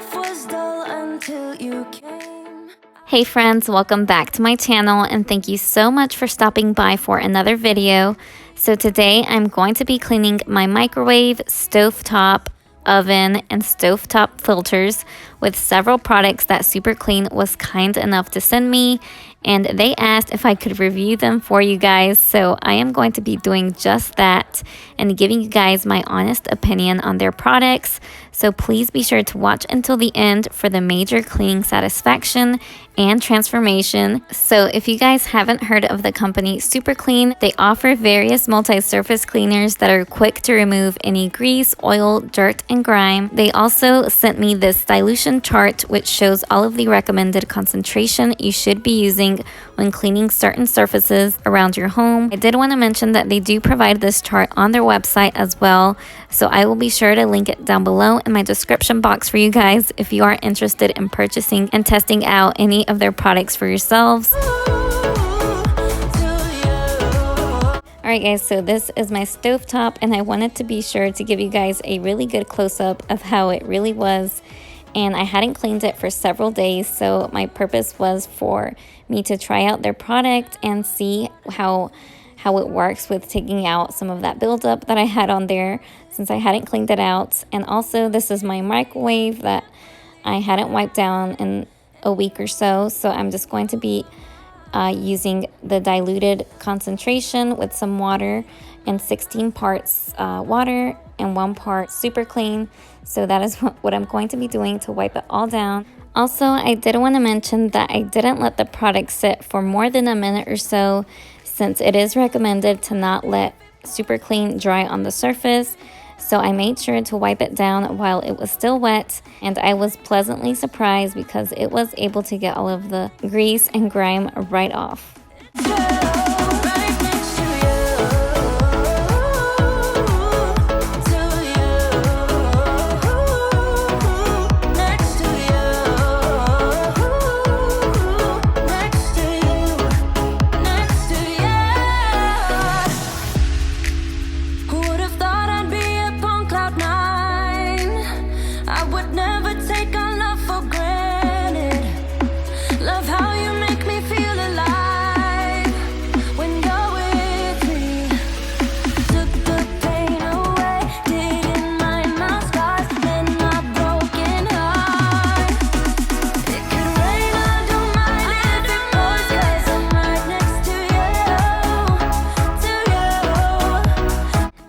life was dull until you came. Hey friends, welcome back to my channel and thank you so much for stopping by for another video. So today I'm going to be cleaning my microwave, stovetop, oven, and stovetop filters with several products that Super Clean was kind enough to send me, and they asked if I could review them for you guys. So I am going to be doing just that and giving you guys my honest opinion on their products. So please be sure to watch until the end for the major cleaning satisfaction and transformation. So if you guys haven't heard of the company Super Clean, they offer various multi-surface cleaners that are quick to remove any grease, oil, dirt, and grime. They also sent me this dilution chart which shows all of the recommended concentration you should be using when cleaning certain surfaces around your home. I did want to mention that they do provide this chart on their website as well, so I will be sure to link it down below in my description box for you guys if you are interested in purchasing and testing out any of their products for yourselves. Alright guys, so this is my stovetop and I wanted to be sure to give you guys a really good close-up of how it really was. And I hadn't cleaned it for several days, so my purpose was for me to try out their product and see how it works with taking out some of that buildup that I had on there since I hadn't cleaned it out. And also this is my microwave that I hadn't wiped down in a week or so, so I'm just going to be using the diluted concentration with some water and 16 parts water and 1 part Super Clean. So that is what I'm going to be doing to wipe it all down. Also, I did want to mention that I didn't let the product sit for more than a minute or so, since it is recommended to not let Super Clean dry on the surface. So I made sure to wipe it down while it was still wet, and I was pleasantly surprised because it was able to get all of the grease and grime right off.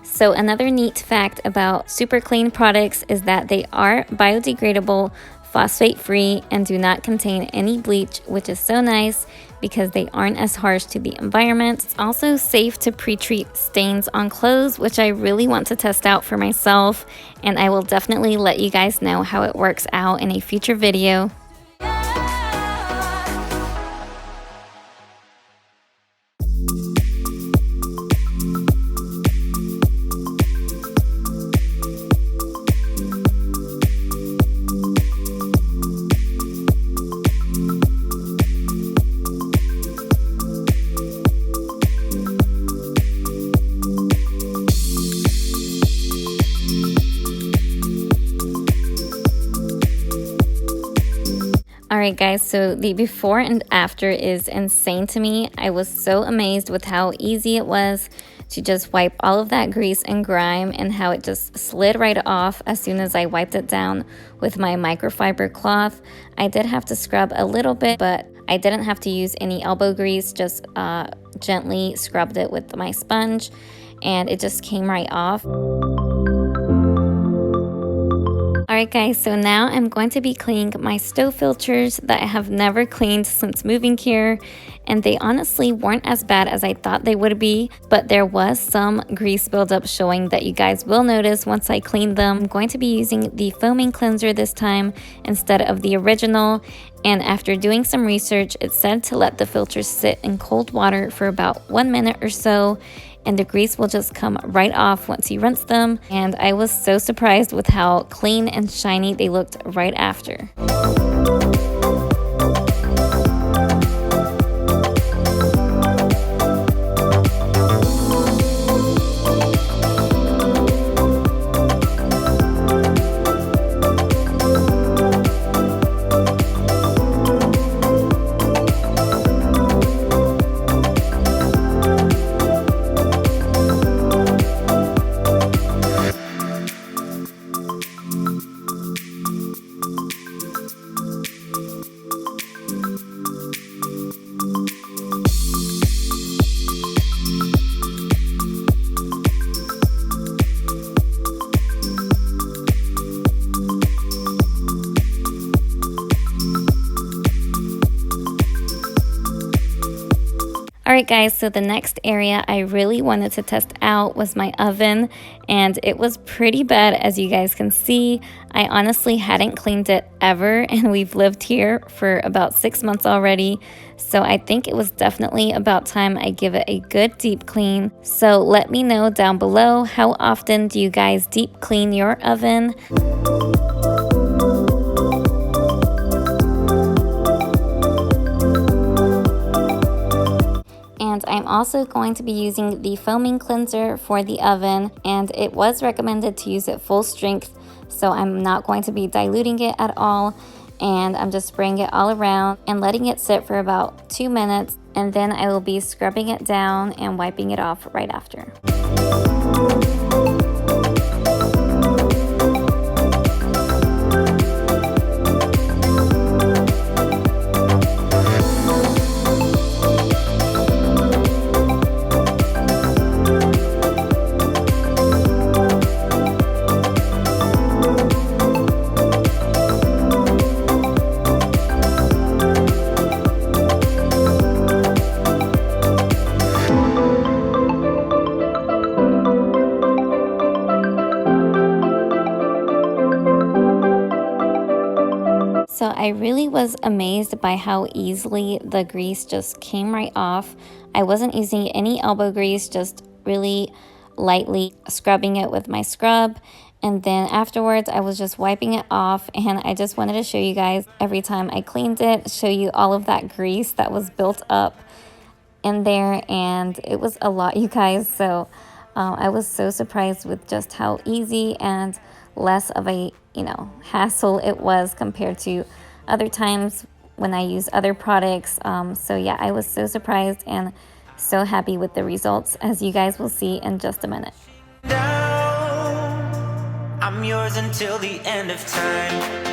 So another neat fact about Super Clean products is that they are biodegradable, phosphate-free, and do not contain any bleach, which is so nice because they aren't as harsh to the environment. It's also safe to pre-treat stains on clothes, which I really want to test out for myself, and I will definitely let you guys know how it works out in a future video. Alright guys, so the before and after is insane to me. I was so amazed with how easy it was to just wipe all of that grease and grime and how it just slid right off as soon as I wiped it down with my microfiber cloth. I did have to scrub a little bit, but I didn't have to use any elbow grease, just gently scrubbed it with my sponge and it just came right off. Alright guys, so now I'm going to be cleaning my stove filters that I have never cleaned since moving here, and they honestly weren't as bad as I thought they would be, but there was some grease buildup showing that you guys will notice once I clean them. I'm going to be using the foaming cleanser this time instead of the original, and after doing some research, it said to let the filters sit in cold water for about 1 minute or so, and the grease will just come right off once you rinse them. And I was so surprised with how clean and shiny they looked right after. Alright guys, so the next area I really wanted to test out was my oven, and it was pretty bad as you guys can see. I honestly hadn't cleaned it ever, and we've lived here for about 6 months already, so I think it was definitely about time I give it a good deep clean. So let me know down below, how often do you guys deep clean your oven? And I'm also going to be using the foaming cleanser for the oven, and it was recommended to use it full strength, so I'm not going to be diluting it at all, and I'm just spraying it all around and letting it sit for about 2 minutes, and then I will be scrubbing it down and wiping it off right after. So I really was amazed by how easily the grease just came right off. I wasn't using any elbow grease, just really lightly scrubbing it with my scrub. And then afterwards, I was just wiping it off, and I just wanted to show you guys every time I cleaned it, show you all of that grease that was built up in there, and it was a lot, you guys. So I was so surprised with just how easy and less of a hassle it was compared to other times when I use other products. So yeah, I was so surprised and so happy with the results, as you guys will see in just a minute. I'm yours until the end of time.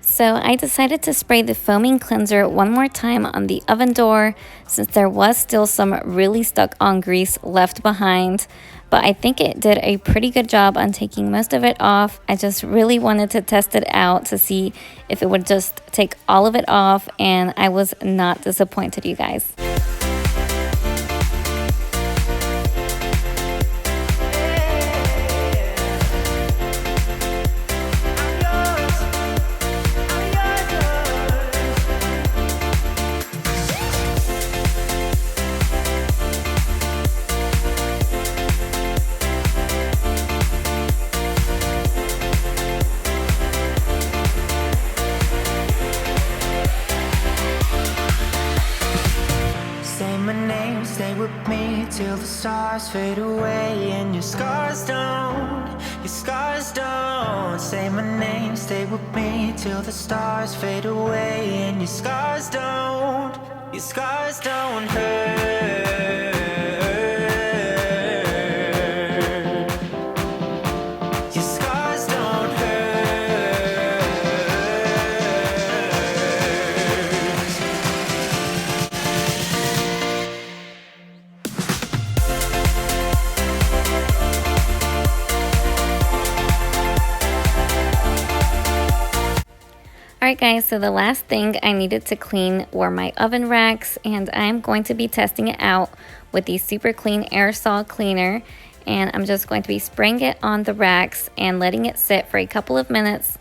So I decided to spray the foaming cleanser one more time on the oven door, since there was still some really stuck on grease left behind. But I think it did a pretty good job on taking most of it off. I just really wanted to test it out to see if it would just take all of it off, and I was not disappointed, you guys. Till the stars fade away and your scars don't say my name, stay with me till the stars fade away and your scars don't hurt. Your scars don't hurt. Alright guys, so the last thing I needed to clean were my oven racks, and I'm going to be testing it out with the Super Clean Aerosol Cleaner, and I'm just going to be spraying it on the racks and letting it sit for a couple of minutes,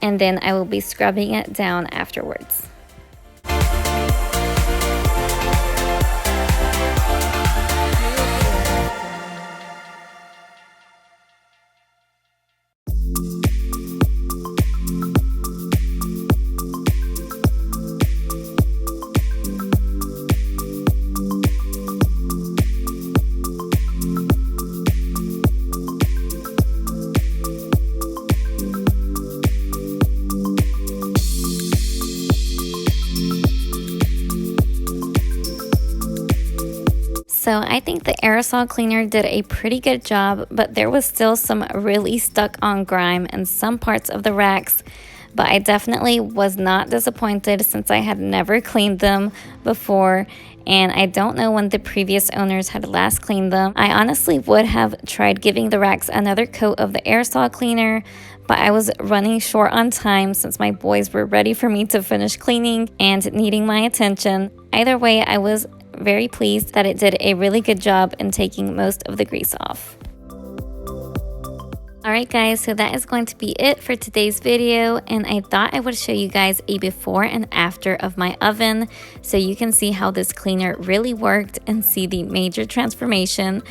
and then I will be scrubbing it down afterwards. So I think the aerosol cleaner did a pretty good job, but there was still some really stuck on grime in some parts of the racks. But I definitely was not disappointed since I had never cleaned them before, and I don't know when the previous owners had last cleaned them. I honestly would have tried giving the racks another coat of the aerosol cleaner, but I was running short on time since my boys were ready for me to finish cleaning and needing my attention. Either way, I was very pleased that it did a really good job in taking most of the grease off. Alright guys, so that is going to be it for today's video, and I thought I would show you guys a before and after of my oven so you can see how this cleaner really worked and see the major transformation.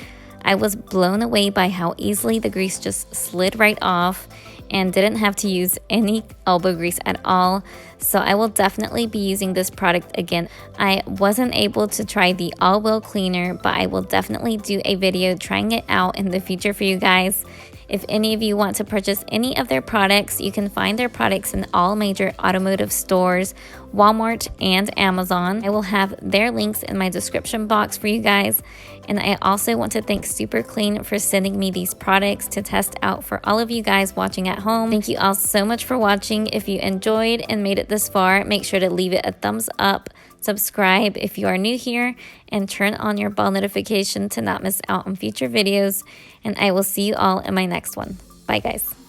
I was blown away by how easily the grease just slid right off and didn't have to use any elbow grease at all. So I will definitely be using this product again. I wasn't able to try the all wheel cleaner, but I will definitely do a video trying it out in the future for you guys. If any of you want to purchase any of their products, you can find their products in all major automotive stores, Walmart and Amazon. I will have their links in my description box for you guys. And I also want to thank Super Clean for sending me these products to test out for all of you guys watching at home. Thank you all so much for watching. If you enjoyed and made it this far, make sure to leave it a thumbs up, subscribe if you are new here, and turn on your bell notification to not miss out on future videos. And I will see you all in my next one. Bye guys.